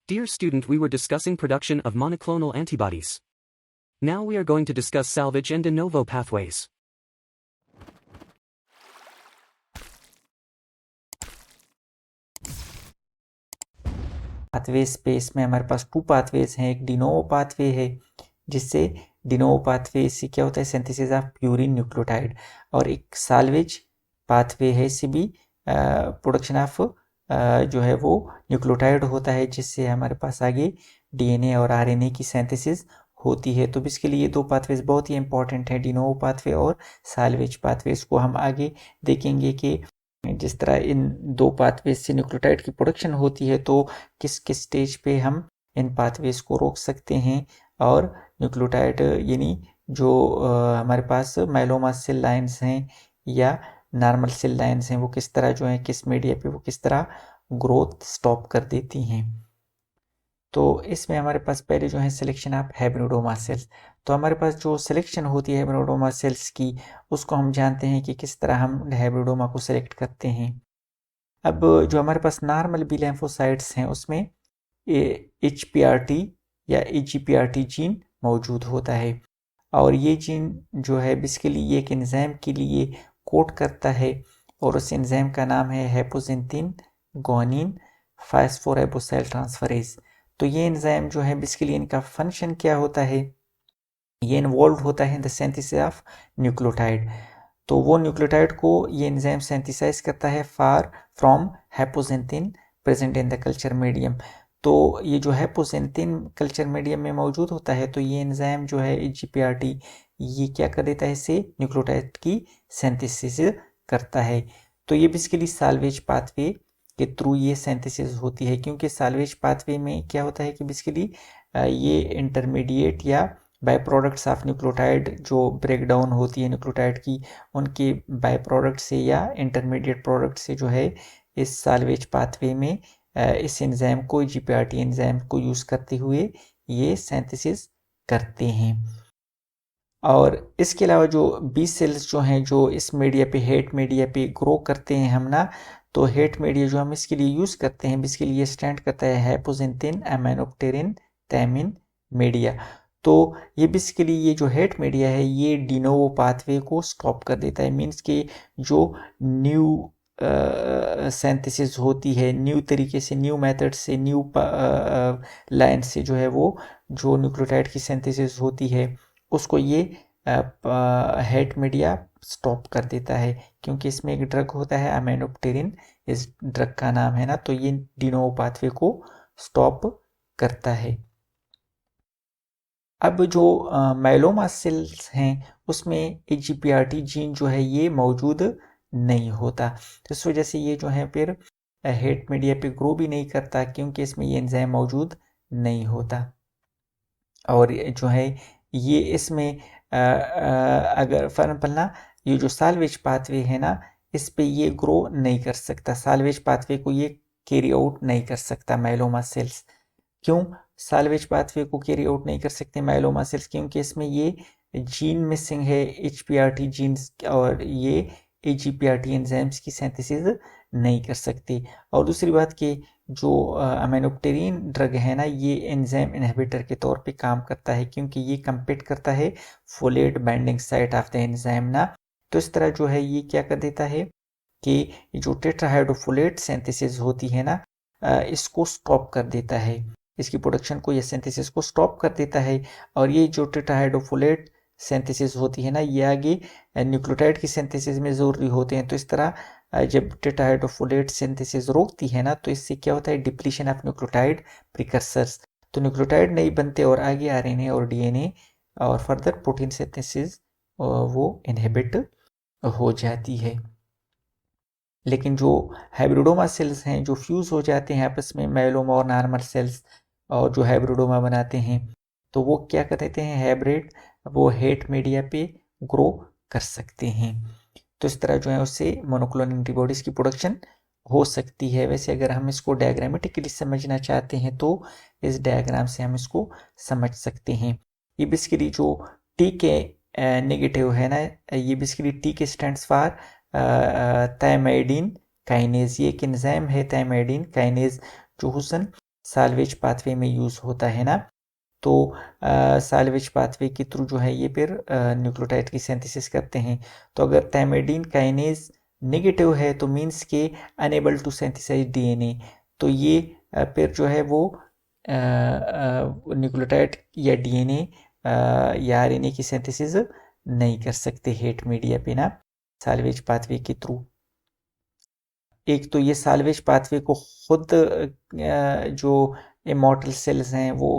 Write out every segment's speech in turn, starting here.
Dear student, we were discussing production of monoclonal antibodies. Now we are going to discuss salvage and de novo pathways. Pathway space में हमारे पास 2 pathways हैं। एक de novo pathway है जिससे de novo pathway से क्या होता है, सिंथेसिस ऑफ प्यूरिन न्यूक्लियोटाइड, और एक साल्वेज पाथवे है, इससे भी प्रोडक्शन ऑफ जो है वो न्यूक्लियोटाइड होता है, जिससे हमारे पास आगे डीएनए और आरएनए की सिंथेसिस होती है। तो इसके लिए 2 पाथवेज बहुत ही इंपॉर्टेंट है, डिनोवो पाथवे और साल्वेज पाथवे। इसको हम आगे देखेंगे कि जिस तरह इन 2 पाथवेज से न्यूक्लियोटाइड की प्रोडक्शन होती है तो किस किस स्टेज पे हम इन पाथवेज को रोक सकते हैं, और न्यूक्लियोटाइड यानी जो हमारे पास माइलोमा सेल लाइन्स हैं या नॉर्मल सेल लाइन्स हैं वो किस तरह जो है किस मीडिया पे वो किस तरह ग्रोथ स्टॉप कर देती हैं। तो इसमें हमारे पास पहले जो है सिलेक्शन ऑफ हेब्रिडोमा सेल्स। तो हमारे पास जो सिलेक्शन होती है हेब्रिडोमा सेल्स की, उसको हम जानते हैं कि किस तरह हम हेब्रिडोमा को सिलेक्ट करते हैं। अब जो हमारे पास नॉर्मल बी लिम्फोसाइट्स हैं उसमें HPRT या AGPRT जीन मौजूद होता है, और ये जीन जो है बेसिकली एक एंजाइम के लिए कोड करता है, और उस एंजाइम का नाम है हेपोजेंथिन गुआनिन फास्फोराइबोसाइल ट्रांसफरेज। तो ये एंजाइम जो है बेसिकली इनका फंक्शन क्या होता है, ये इन्वॉल्व होता है in the synthesis of nucleotide. तो वो न्यूक्लियोटाइड को ये एंजाइम सिंथेसाइज करता है फार from hypoxanthine present in the culture medium. तो ये जो हेपोजेंथिन कल्चर मीडियम में मौजूद होता है, तो ये एंजाइम जो है AGPRT ये क्या कर देता है, इसे न्यूक्लियोटाइड की सिंथेसिस करता है। तो ये बेसिकली साल्वेज पाथवे के थ्रू ये सिंथेसिस होती है, क्योंकि साल्वेज पाथवे में क्या होता है कि बेसिकली ये इंटरमीडिएट या बाय प्रोडक्ट्स ऑफ न्यूक्लियोटाइड जो ब्रेकडाउन होती है न्यूक्लियोटाइड की, उनके बाय प्रोडक्ट से या इंटरमीडिएट प्रोडक्ट से जो है इस साल्वेज पाथवे में इस एंजाइम को AGPRT एंजाइम को यूज़ करते हुए ये सिंथेसिस करते हैं। और इसके अलावा जो बी सेल्स जो हैं जो इस मीडिया पे हेट मीडिया पे ग्रो करते हैं हम ना, तो हेट मीडिया जो हम इसके लिए यूज़ करते हैं इसके लिए स्टैंड करता है हेपोजेंथिन एमाइनोप्टेरिन थायमिन मीडिया। तो ये बेसिकली ये जो हेट मीडिया है ये डिनोवो पाथवे को स्टॉप कर देता है, मीन्स कि जो न्यू सिंथेसिस होती है न्यू तरीके से, न्यू मेथड से, न्यू लाइन से जो है वो जो न्यूक्लियोटाइड की सिंथेसिस होती है उसको ये हेट मीडिया स्टॉप कर देता है, क्योंकि इसमें एक ड्रग होता है एमाइनोप्टेरिन, इस ड्रग का नाम है ना, तो ये डिनोवो पाथवे को स्टॉप करता है। अब जो माइलोमा सेल्स हैं उसमें AGPRT जीन जो है ये मौजूद नहीं होता, तो इस वजह से ये जो है फिर हेट मीडिया पे ग्रो भी नहीं करता, क्योंकि इसमें ये एंजाइम मौजूद नहीं होता। और जो है ये इसमें अगर फॉर एग्जाम्पल ना ये जो साल्वेज पाथवे है ना इस पे ये ग्रो नहीं कर सकता, साल्वेज पाथवे को ये कैरी आउट नहीं कर सकता माइलोमा सेल्स। क्यों साल्वेज पाथवे को कैरी आउट नहीं कर सकते माइलोमा सेल्स, क्योंकि इसमें ये जीन मिसिंग है HPRT जीन्स, और ये AGPRT एंजाइम्स की सिंथेसिस नहीं कर सकती। और दूसरी बात कि जो एमाइनोप्टेरिन ड्रग है ना ये एंजाइम इनहिबिटर के तौर पे काम करता है, क्योंकि ये कंपीट करता है folate binding site of the enzyme ना। तो इस तरह जो है ये क्या कर देता है कि जो टेट्राहाइड्रोफोलेट सिंथेसिस होती है ना इसको स्टॉप कर देता है, इसकी प्रोडक्शन को, ये सिंथेसिस को स्टॉप कर देता है। और ये जो टेट्राहाइड्रोफोलेट सिंथेसिस होती है ना ये आगे न्यूक्लियोटाइड की सिंथेसिस में ज़रूरी होते हैं। तो इस तरह जब टेट्राहाइड्रोफोलेट सिंथेसिस रोकती है ना तो इससे क्या होता है, डिप्लीशन ऑफ न्यूक्लियोटाइड प्रिकर्सर्स, तो न्यूक्लियोटाइड नहीं बनते और आगे RNA और DNA और फर्दर प्रोटीन सिंथेसिस वो इनहिबिट हो जाती है। लेकिन जो हाइब्रिडोमा सेल्स हैं जो फ्यूज़ हो जाते हैं आपस में माइलोमा और नॉर्मल सेल्स और जो हाइब्रिडोमा बनाते हैं, तो वो क्या कर देते हैं हाइब्रिड, वो हेट मीडिया पे ग्रो कर सकते हैं। तो इस तरह जो है उससे मोनोक्लोनल एंटीबॉडीज़ की प्रोडक्शन हो सकती है। वैसे अगर हम इसको डायग्रामेटिकली समझना चाहते हैं तो इस डायग्राम से हम इसको समझ सकते हैं। ये बेसिकली जो टी के नेगेटिव है ना, ये बेसिकली टी के स्टैंड्स फॉर थायमाइडिन काइनेज, ये एक एंजाइम है थायमाइडिन काइनेज जो हुसन साल्वेज पाथवे में यूज़ होता है ना। तो साल्वेज पाथवे के थ्रू जो है ये फिर न्यूक्लियोटाइड की सिंथेसिस करते हैं। तो अगर थायमाइडिन काइनेज नेगेटिव है तो मीन्स के अनेबल टू सिंथेसाइज डीएनए, तो ये फिर जो है वो न्यूक्लियोटाइड या डीएनए या आरएनए की सिंथेसिस नहीं कर सकते हेट मीडिया पे ना, साल्वेज पाथवे के थ्रू। एक तो ये साल्वेज पाथवे को खुद जो इमॉर्टल सेल्स हैं वो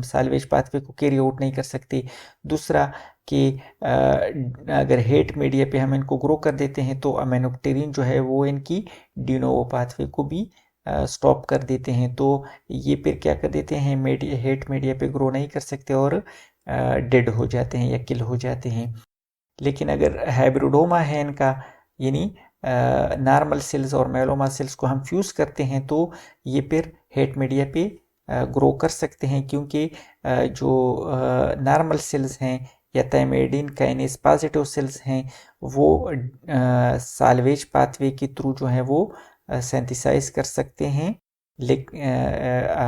साल्वेज पाथवे को कैरी आउट नहीं कर सकते। दूसरा कि अगर हेट मीडिया पे हम इनको ग्रो कर देते हैं तो अमेनोप्टेरिन जो है वो इनकी डिनोवो पाथवे को भी स्टॉप कर देते हैं। तो ये फिर क्या कर देते हैं, हेट मीडिया पे ग्रो नहीं कर सकते और डेड हो जाते हैं या किल हो जाते हैं। लेकिन अगर हाइब्रिडोमा है इनका, यानी नॉर्मल सेल्स और मेलोमा सेल्स को हम फ्यूज़ करते हैं तो ये फिर हेट मीडिया पे ग्रो कर सकते हैं, क्योंकि जो नॉर्मल सेल्स हैं या थायमाइडिन काइनेज पॉजिटिव सेल्स हैं वो साल्वेज पाथवे के थ्रू जो है वो सिंथेसाइज कर सकते हैं।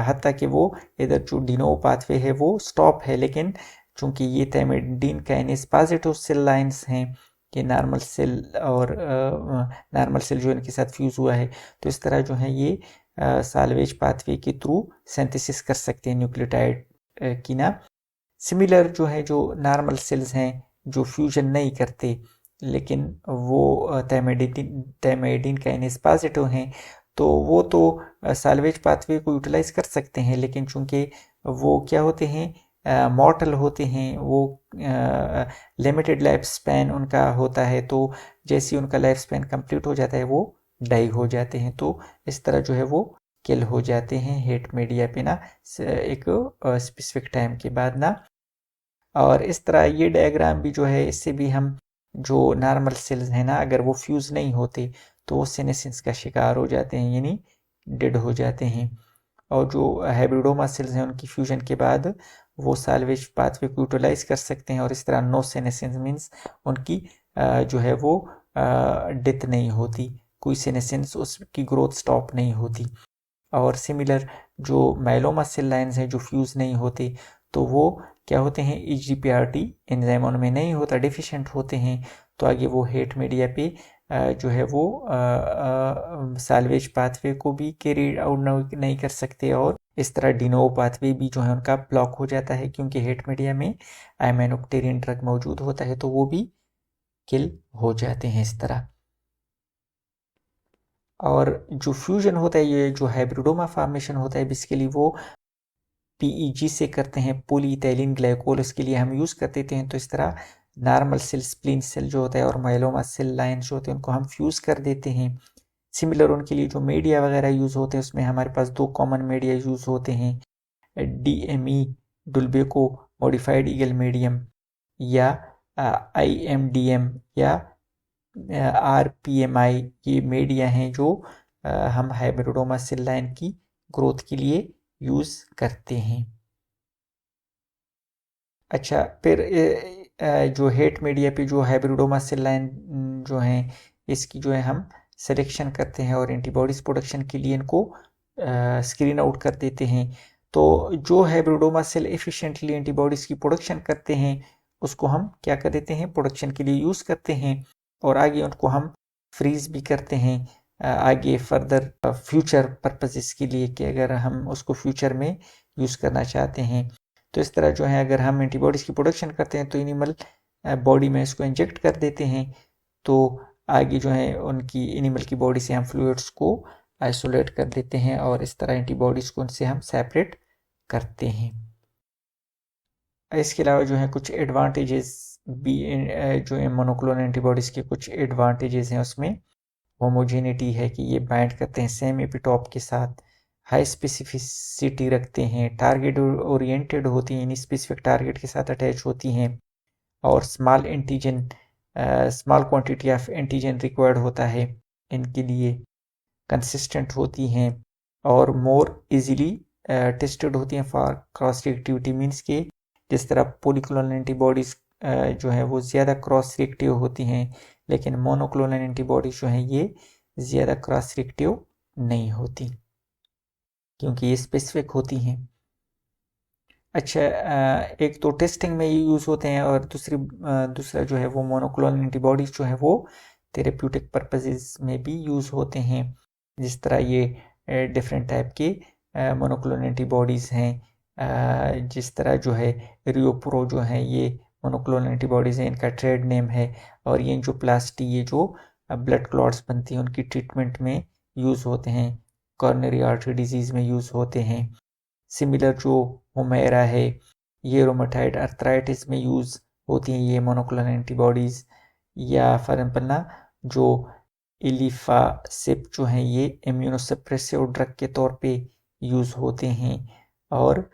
हत्ता कि वो इधर जो डिनोवो पाथवे है वो स्टॉप है, लेकिन चूंकि ये थायमाइडिन काइनेज पॉजिटिव सेल लाइंस हैं, ये नॉर्मल सेल और नॉर्मल सेल जो इनके साथ फ्यूज़ हुआ है, तो इस तरह जो है ये साल्वेज पाथवे के थ्रू सिंथेसिस कर सकते हैं न्यूक्लियोटाइड की ना। सिमिलर जो है जो नॉर्मल सेल्स हैं जो फ्यूजन नहीं करते लेकिन वो थायमाइडिन काइनेज पॉजिटिव हैं, तो वो तो साल्वेज पाथवे को यूटिलाइज कर सकते हैं, लेकिन चूंकि वो क्या होते हैं, मॉर्टल होते हैं, वो लिमिटेड लाइफ स्पैन उनका होता है, तो जैसे ही उनका लाइफ स्पैन कंप्लीट हो जाता है वो डाई हो जाते हैं। तो इस तरह जो है वो किल हो जाते हैं हेट मीडिया पे ना एक स्पेसिफिक टाइम के बाद ना। और इस तरह ये डायग्राम भी जो है, इससे भी हम जो नॉर्मल सेल्स हैं ना, अगर वो फ्यूज़ नहीं होते तो वो सेनेसेंस का शिकार हो जाते हैं, यानी डेड हो जाते हैं। और जो हाइब्रिडोमा सेल्स हैं उनकी फ्यूजन के बाद वो साल्वेज पाथवे को यूटिलाइज कर सकते हैं, और इस तरह नो सेनेसेंस मीन्स उनकी जो है वो डेथ नहीं होती, कोई सेनेसेंस उसकी ग्रोथ स्टॉप नहीं होती। और सिमिलर जो माइलोमा सेल लाइन्स हैं जो फ्यूज़ नहीं होते, तो वो क्या होते हैं, EGPRT एंजाइम उनमें नहीं होता, डिफिशिएंट होते हैं, तो आगे वो हेट मीडिया पे जो है वो साल्वेज पाथवे को भी कैरी आउट नहीं कर सकते, और इस तरह डिनोवो पाथवे भी जो है उनका ब्लॉक हो जाता है, क्योंकि हेट मीडिया में अमेनोप्टेरिन ड्रग मौजूद होता है, तो वो भी किल हो जाते हैं इस तरह। और जो फ्यूजन होता है, ये जो हाइब्रिडोमा फॉर्मेशन होता है, बेसिकली वो PEG से करते हैं, पॉलीइथाइलिन ग्लाइकोल, उसके लिए हम यूज़ कर देते हैं। तो इस तरह नॉर्मल सेल, स्प्लीन सेल जो होता है और माइलोमा सेल लाइन्स जो होते हैं उनको हम फ्यूज़ कर देते हैं। सिमिलर उनके लिए जो मीडिया वगैरह यूज़ होते हैं उसमें हमारे पास 2 कॉमन मीडिया यूज़ होते हैं, DME डुल्बेको मॉडिफाइड ईगल मीडियम, या IMDM या RPMI, ये मीडिया हैं जो हम हाइब्रिडोमा सेल लाइन की ग्रोथ के लिए यूज़ करते हैं। अच्छा, फिर जो हेट मीडिया पे जो हाइब्रिडोमा सेल लाइन जो हैं, इसकी जो है हम सिलेक्शन करते हैं और एंटीबॉडीज़ प्रोडक्शन के लिए इनको स्क्रीन आउट कर देते हैं। तो जो हाइब्रिडोमा सेल एफिशिएंटली एंटीबॉडीज़ की प्रोडक्शन करते हैं उसको हम क्या कर देते हैं, प्रोडक्शन के लिए यूज़ करते हैं, और आगे उनको हम फ्रीज भी करते हैं आगे फर्दर फ्यूचर पर्पसेस के लिए, कि अगर हम उसको फ्यूचर में यूज़ करना चाहते हैं। तो इस तरह जो है अगर हम एंटीबॉडीज़ की प्रोडक्शन करते हैं तो एनिमल बॉडी में इसको इंजेक्ट कर देते हैं, तो आगे जो है उनकी एनिमल की बॉडी से हम फ्लूइड्स को आइसोलेट कर देते हैं, और इस तरह एंटीबॉडीज़ को उनसे हम सेपरेट करते हैं। इसके अलावा जो है कुछ एडवांटेजेस भी जो मोनोक्लोनल एंटीबॉडीज़ के कुछ एडवांटेजेस हैं, उसमें होमोजेनिटी है कि ये बाइंड करते हैं सेम एपिटॉप के साथ, हाई स्पेसिफिसिटी रखते हैं, टारगेट ओरिएंटेड होती हैं, यानी स्पेसिफिक टारगेट के साथ अटैच होती हैं, और small quantity of antigen required होता है इनके लिए, कंसिस्टेंट होती हैं, और मोर इजीली टेस्टेड होती हैं फॉर क्रॉस रिएक्टिविटी, मीन्स के जिस तरह पॉलीक्लोनल एंटीबॉडीज़ जो है वो ज़्यादा क्रॉस रिएक्टिव होती हैं, लेकिन मोनोक्लोनल एंटीबॉडीज़ जो हैं ये ज़्यादा क्रॉस रिएक्टिव नहीं होती। क्योंकि ये स्पेसिफिक होती हैं। अच्छा, एक तो टेस्टिंग में यूज़ होते हैं और दूसरा जो है वो मोनोक्लोनल एंटीबॉडीज़ जो है वो थेरेप्यूटिक पर्पसेस में भी यूज़ होते हैं। जिस तरह ये डिफरेंट टाइप के मोनोक्लोनल एंटीबॉडीज़ हैं, जिस तरह जो है रियोप्रो जो है ये मोनोक्लोनल एंटीबॉडीज़ हैं, इनका ट्रेड नेम है। और ये जो प्लास्टी ये जो ब्लड क्लॉट्स बनती हैं उनकी ट्रीटमेंट में यूज़ होते हैं, कॉर्नरी आर्टरी डिजीज़ में यूज़ होते हैं। सिमिलर जो हुमेरा है ये रोमेटाइड अर्थराइटिस में यूज़ होती हैं ये मोनोक्लोनल एंटीबॉडीज़। या फॉर एग्जाम्पल जो इलिफासिप जो हैं ये इम्यूनोसप्रेसिव ड्रग के तौर पे यूज़ होते हैं। और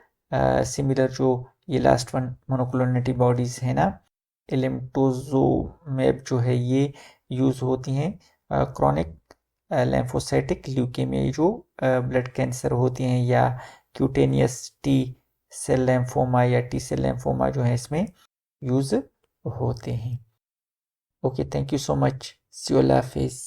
सिमिलर जो ये लास्ट वन मोनोक्लोनल एंटीबॉडीज़ है ना, एलिम्टोजोमेब जो है ये यूज़ होती हैं क्रॉनिक लिम्फोसाइटिक ल्यूकेमिया जो ब्लड कैंसर होती हैं, या क्यूटेनियस टी सेल लिम्फोमा या टी सेल लिम्फोमा जो है इसमें यूज़ होते हैं। Okay, thank you so much. See you, अल्लाह हाफिज़।